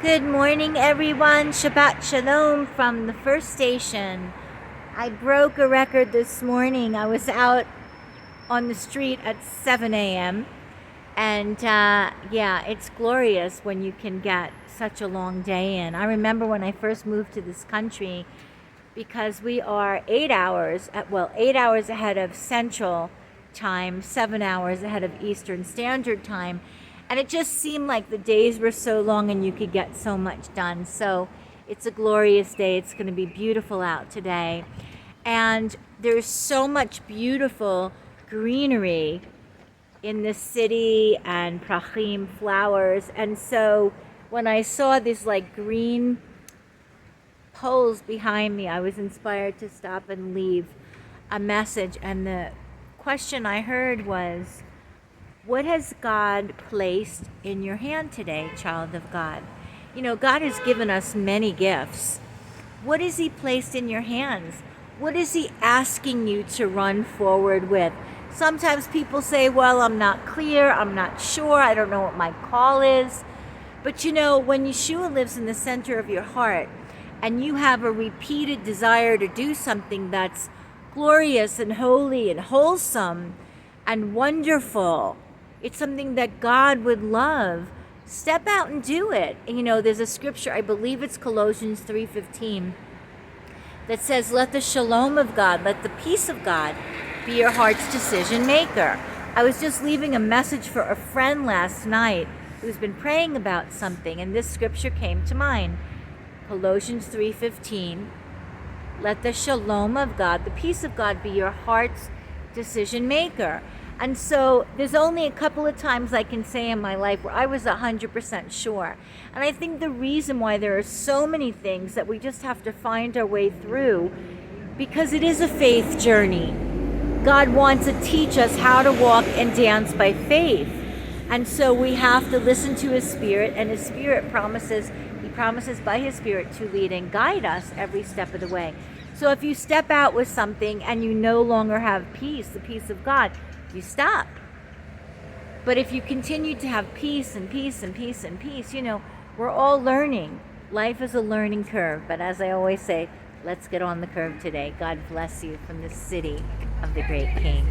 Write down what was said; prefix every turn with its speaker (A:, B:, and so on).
A: Good morning, everyone. Shabbat Shalom from the first station. I broke a record this morning. I was out on the street at 7 a.m. And yeah, it's glorious when you can get such a long day in. I remember when I first moved to this country, because we are 8 hours ahead of Central Time, 7 hours ahead of Eastern Standard Time. And it just seemed like the days were so long and you could get so much done. So it's a glorious day. It's going to be beautiful out today. And there's so much beautiful greenery in the city and prachim, flowers. And so when I saw these like green poles behind me, I was inspired to stop and leave a message. And the question I heard was, what has God placed in your hand today, child of God? You know, God has given us many gifts. What has He placed in your hands? What is He asking you to run forward with? Sometimes people say, well, I'm not clear, I'm not sure, I don't know what my call is. But you know, when Yeshua lives in the center of your heart and you have a repeated desire to do something that's glorious and holy and wholesome and wonderful, it's something that God would love, step out and do it. And, you know, there's a scripture, I believe it's Colossians 3:15, that says, let the shalom of God, let the peace of God be your heart's decision maker. I was just leaving a message for a friend last night who's been praying about something, and this scripture came to mind. Colossians 3:15, let the shalom of God, the peace of God, be your heart's decision maker. And so there's only a couple of times I can say in my life where I was 100% sure. And I think the reason why there are so many things that we just have to find our way through, because it is a faith journey. God wants to teach us how to walk and dance by faith. And so we have to listen to His Spirit, and His Spirit promises by His Spirit to lead and guide us every step of the way. So if you step out with something and you no longer have peace, the peace of God, you stop. But if you continue to have peace and peace and peace and peace, you know, we're all learning. Life is a learning curve. But as I always say, let's get on the curve today. God bless you from the city of the great King.